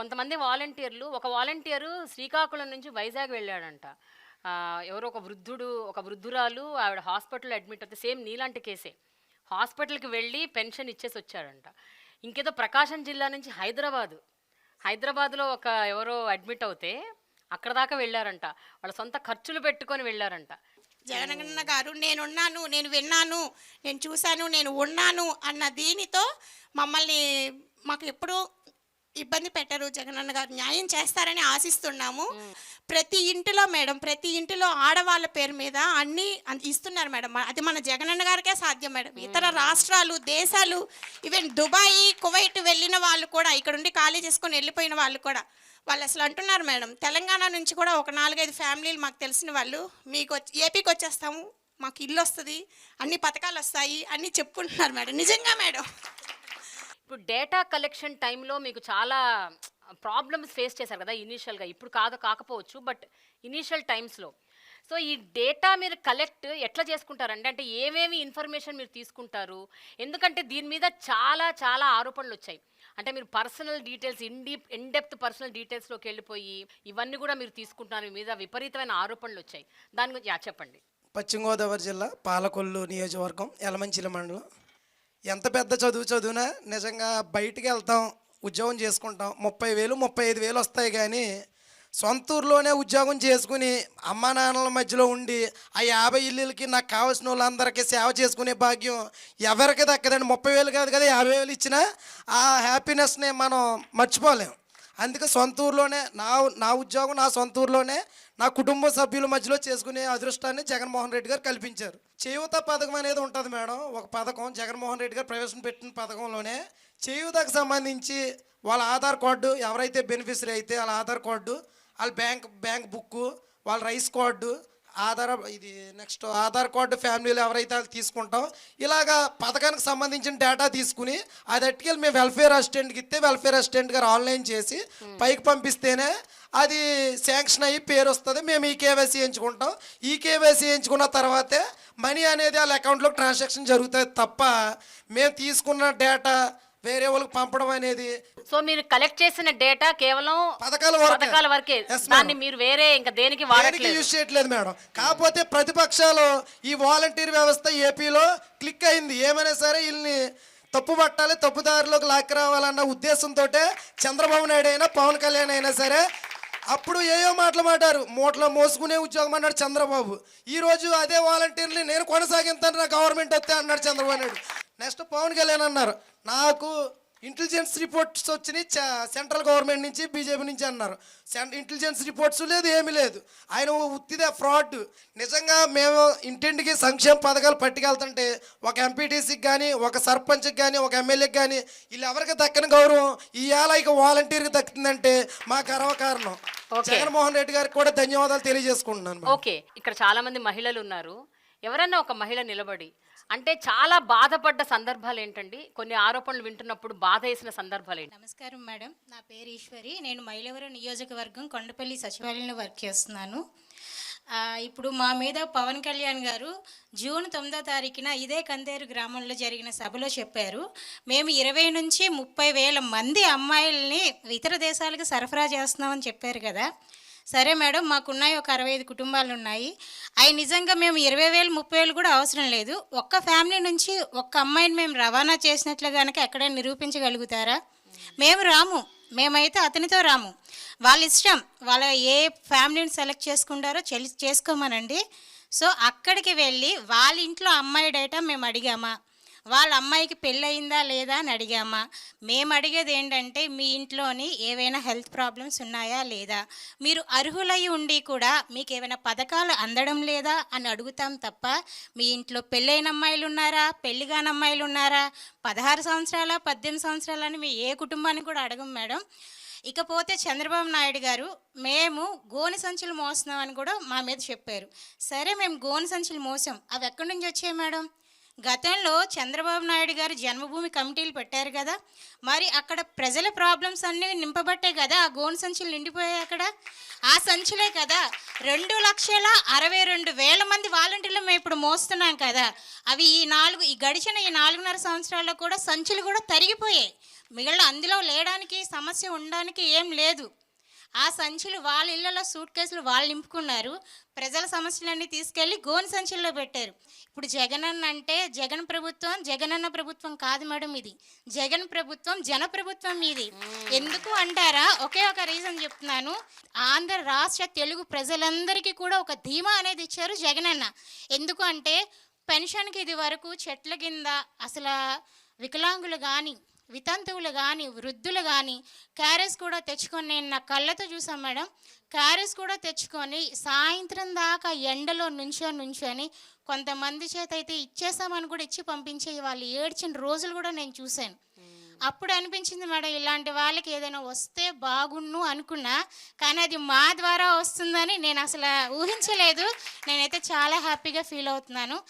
కొంతమంది వాలంటీర్లు ఒక వాలంటీరు శ్రీకాకుళం నుంచి వైజాగ్ వెళ్ళాడంట. ఎవరో ఒక వృద్ధురాలు ఆవిడ హాస్పిటల్‌లో అడ్మిట్ అవుతే సేమ్ నీలాంటి కేసే. హాస్పిటల్‌కి వెళ్ళి పెన్షన్ ఇచ్చేసొచ్చాడంట. ఇంకేదో ప్రకాశం జిల్లా నుంచి హైదరాబాద్‌లో ఎవరో అడ్మిట్ అవుతే అక్కడి దాకా వెళ్లారంట. వాళ్ళ సొంత ఖర్చులు పెట్టుకొని వెళ్లారంట. జగనన్న గారు నేనున్నాను, నేను విన్నాను, నేను చూశాను, నేను ఉన్నాను అన్న దీనితో మమ్మల్ని మాకు ఎప్పుడూ ఇబ్బంది పెట్టరు. జగనన్న గారు న్యాయం చేస్తారని ఆశిస్తున్నాము. ప్రతి ఇంటిలో మేడం, ప్రతి ఇంటిలో ఆడవాళ్ళ పేరు మీద అన్నీ ఇస్తున్నారు మేడం. అది మన జగనన్న గారికే సాధ్యం మేడం. ఇతర రాష్ట్రాలు, దేశాలు, ఈవెన్ దుబాయ్, కువైట్ వెళ్ళిన వాళ్ళు కూడా, ఇక్కడ ఉండి ఖాళీ చేసుకొని వెళ్ళిపోయిన వాళ్ళు కూడా, వాళ్ళు అసలు అంటున్నారు మేడం, తెలంగాణ నుంచి కూడా ఒక 4-5 ఫ్యామిలీలు మాకు తెలిసిన వాళ్ళు మీకు ఏపీకి వచ్చేస్తాము, మాకు ఇల్లు వస్తుంది, అన్ని పథకాలు వస్తాయి అన్నీ చెప్పుకుంటున్నారు మేడం. నిజంగా మేడం. ఇప్పుడు డేటా కలెక్షన్ టైంలో మీకు చాలా ప్రాబ్లమ్స్ ఫేస్ చేశారు కదా ఇనీషియల్‌గా. ఇప్పుడు కాకపోవచ్చు. బట్ ఇనీషియల్ టైమ్స్‌లో. సో, ఈ డేటా మీరు కలెక్ట్ ఎట్లా చేసుకుంటారండి? అంటే ఏమేమి ఇన్ఫర్మేషన్ మీరు తీసుకుంటారు? ఎందుకంటే దీని మీద చాలా చాలా ఆరోపణలొచ్చాయి. అంటే మీరు personal details in depth personal డీటెయిల్స్‌లోకెళ్ళిపోయి ఇవన్నీ కూడా మీరు తీసుకుంటున్నారు. మీ మీద విపరీతమైన ఆరోపణలొచ్చాయి. దాని గురించి చెప్పండి. పశ్చిమ గోదావరి జిల్లా పాలకొల్లు నియోజకవర్గం యలమంచిలి మండలం. ఎంత పెద్ద చదివినా నిజంగా బయటికి వెళ్తాం, ఉద్యోగం చేసుకుంటాం, 30,000 35,000 వస్తాయి. కానీ సొంత ఊర్లోనే ఉద్యోగం చేసుకుని అమ్మా నాన్నల మధ్యలో ఉండి ఆ 50 ఇల్లులకి నాకు కావాల్సిన వాళ్ళందరికీ సేవ చేసుకునే భాగ్యం ఎవరికి దక్కదండి. 30,000 కాదు కదా, 50,000 ఇచ్చినా ఆ హ్యాపీనెస్ని మనం మర్చిపోలేం. అందుకే సొంత ఊర్లోనే నా ఉద్యోగం నా సొంత ఊర్లోనే నా కుటుంబ సభ్యుల మధ్యలో చేసుకునే అదృష్టాన్ని జగన్మోహన్ రెడ్డి గారు కల్పించారు. చేయూత పథకం అనేది ఉంటుంది మేడం. ఒక పథకం జగన్మోహన్ రెడ్డి గారు ప్రవేశపెట్టిన పథకంలోనే చేయూతకు సంబంధించి వాళ్ళ ఆధార్ కార్డు, ఎవరైతే బెనిఫిషరీ అయితే వాళ్ళ ఆధార్ కార్డు, వాళ్ళ బ్యాంక్ బుక్కు, వాళ్ళ రైస్ కార్డు, ఆధార్ కార్డు ఫ్యామిలీలో ఎవరైతే వాళ్ళు తీసుకుంటాం, ఇలాగా పథకానికి సంబంధించిన డేటా తీసుకుని అది అట్టుకెళ్ళి మేము వెల్ఫేర్ అసిస్టెంట్కి ఇస్తే వెల్ఫేర్ అసిస్టెంట్ గారు ఆన్లైన్ చేసి పైకి పంపిస్తేనే అది శాంక్షన్ అయ్యి పేరు వస్తుంది. మేము ఈ కేవైసీ ఎంచుకుంటాం. ఈ కేవైసీ ఎంచుకున్న తర్వాతే మనీ అనేది వాళ్ళ అకౌంట్లో ట్రాన్సాక్షన్ జరుగుతుంది తప్ప మేము తీసుకున్న డేటా వేరే వాళ్ళకి పంపడం అనేది. సో, మీరు కలెక్ట్ చేసిన డేటా కేవలం పథకాల వరకే. దాన్ని మీరు వేరే ఇంకా దేనికి యూజ్ చేయట్లేదు మేడం. కాకపోతే ప్రతిపక్షాలు ఈ వాలంటీర్ వ్యవస్థ ఏపీలో క్లిక్ అయింది. ఏమైనా సరే వీళ్ళని తప్పు పట్టాలి, తప్పుదారిలోకి లాక్కి రావాలన్న ఉద్దేశంతో చంద్రబాబు నాయుడు అయినా పవన్ కళ్యాణ్ అయినా సరే అప్పుడు ఏయో మాటలు మాట్లాడారు. మూటలో మోసుకునే ఉద్యోగం అన్నాడు చంద్రబాబు. ఈరోజు అదే వాలంటీర్ని నేను కొనసాగిస్తాను, నా గవర్నమెంట్ వస్తే అన్నాడు చంద్రబాబు నాయుడు. నెక్స్ట్ పవన్ కళ్యాణ్ అన్నారు, నాకు ఇంటెలిజెన్స్ రిపోర్ట్స్ వచ్చినాయి సెంట్రల్ గవర్నమెంట్ నుంచి, బీజేపీ నుంచి అన్నారు. ఇంటెలిజెన్స్ రిపోర్ట్స్ లేదు, ఏమీ లేదు. ఆయన ఉత్తిదే ఫ్రాడ్. నిజంగా మేము ఇంటింటికి సంక్షేమ పథకాలు పట్టుకెళ్తుంటే ఒక ఎంపీటీసీకి కానీ, ఒక సర్పంచ్కి కానీ, ఒక ఎమ్మెల్యేకి కానీ వీళ్ళు ఎవరికి దక్కని గౌరవం ఇవాళ ఇక వాలంటీర్కి దక్కుతుందంటే మా గర్వకారణం. జగన్మోహన్ రెడ్డి గారికి కూడా ధన్యవాదాలు తెలియజేసుకుంటున్నాను. ఓకే, ఇక్కడ చాలా మంది మహిళలు ఉన్నారు. ఎవరన్నా ఒక మహిళ నిలబడి అంటే చాలా బాధపడ్డ సందర్భాలు ఏంటండి? కొన్ని ఆరోపణలు వింటున్నప్పుడు బాధ వేసిన సందర్భాలు ఏంటి? నమస్కారం మేడం, నా పేరు ఈశ్వరి. నేను మైలవరం నియోజకవర్గం కొండపల్లి సచివాలయంలో వర్క్ చేస్తున్నాను. ఇప్పుడు మా మీద పవన్ కళ్యాణ్ గారు జూన్ 9వ తారీఖున ఇదే కందేరు గ్రామంలో జరిగిన సభలో చెప్పారు, మేము 20 నుంచి 30,000 మంది అమ్మాయిల్ని ఇతర దేశాలకు సరఫరా చేస్తున్నామని చెప్పారు కదా. సరే మేడం, మాకున్నాయి ఒక 65 కుటుంబాలు ఉన్నాయి. అవి నిజంగా మేము 20,000 30,000 కూడా అవసరం లేదు. ఒక్క ఫ్యామిలీ నుంచి ఒక్క అమ్మాయిని మేము రవాణా చేసినట్లు కనుక ఎక్కడైనా నిరూపించగలుగుతారా? మేము రాము, మేమైతే అతనితో రాము. వాళ్ళ ఇష్టం, వాళ్ళ ఏ ఫ్యామిలీని సెలెక్ట్ చేసుకుంటారో చేసుకోమనండి. సో అక్కడికి వెళ్ళి వాళ్ళ ఇంట్లో అమ్మాయి డేటా మేము అడిగామా, వాళ్ళ అమ్మాయికి పెళ్ళయిందా లేదా అని అడిగామా? మేము అడిగేది ఏంటంటే మీ ఇంట్లోని ఏవైనా హెల్త్ ప్రాబ్లమ్స్ ఉన్నాయా లేదా, మీరు అర్హులై ఉండి కూడా మీకు ఏమైనా పథకాలు అందడం లేదా అని అడుగుతాం తప్ప మీ ఇంట్లో పెళ్ళైన అమ్మాయిలు ఉన్నారా, పెళ్ళిగాని అమ్మాయిలు ఉన్నారా, 16 సంవత్సరాల 18 సంవత్సరాలు అని మీ ఏ కుటుంబాన్ని కూడా అడగం మేడం. ఇకపోతే చంద్రబాబు నాయుడు గారు మేము గోనె సంచులు మోస్తున్నామని కూడా మా మీద చెప్పారు. సరే, మేము గోనె సంచులు మోసాం, అవి ఎక్కడి నుంచి వచ్చాయి మేడం? గతంలో చంద్రబాబు నాయుడు గారు జన్మభూమి కమిటీలు పెట్టారు కదా, మరి అక్కడ ప్రజల ప్రాబ్లమ్స్ అన్నీ నింపబట్టే కదా ఆ గోను సంచులు నిండిపోయాయి. అక్కడ ఆ సంచులే కదా 2,62,000 మంది వాలంటీర్లు మేము ఇప్పుడు మోస్తున్నాం కదా. అవి ఈ గడిచిన 4.5 సంవత్సరాల్లో కూడా సంచులు కూడా తరిగిపోయాయి. మిగిలిన అందులో లేడానికి సమస్య ఉండడానికి ఏం లేదు. ఆ సంచులు వాళ్ళ ఇళ్లలో సూట్ కేసులు వాళ్ళు నింపుకున్నారు. ప్రజల సమస్యలన్నీ తీసుకెళ్ళి గోను సంచుల్లో పెట్టారు. ఇప్పుడు జగనన్న అంటే జగన్ ప్రభుత్వం జగనన్న ప్రభుత్వం కాదు మేడం, ఇది జగన్ ప్రభుత్వం జన ప్రభుత్వం ఇది. ఎందుకు అంటారా? ఒకే ఒక రీజన్ చెప్తున్నాను. ఆంధ్ర రాష్ట్ర తెలుగు ప్రజలందరికీ కూడా ఒక ధీమా అనేది ఇచ్చారు జగనన్న. ఎందుకు అంటే పెన్షన్కి ఇది వరకు చెట్ల కింద అసలు వికలాంగులు కానీ వితంతువులు కానీ వృద్ధులు కానీ క్యారేజ్ కూడా తెచ్చుకొని, నేను నా కళ్ళతో చూసాను మేడం, క్యారేజ్ కూడా తెచ్చుకొని సాయంత్రం దాకా ఎండలో నుంచొని కొంతమంది చేత అయితే ఇచ్చేసామని కూడా ఇచ్చి పంపించే వాళ్ళు ఏడ్చిన రోజులు కూడా నేను చూశాను. అప్పుడు అనిపించింది మేడం, ఇలాంటి వాళ్ళకి ఏదైనా వస్తే బాగుండు అనుకున్నా, కానీ అది మా ద్వారా వస్తుందని నేను అసలు ఊహించలేదు. నేనైతే చాలా హ్యాపీగా ఫీల్ అవుతున్నాను.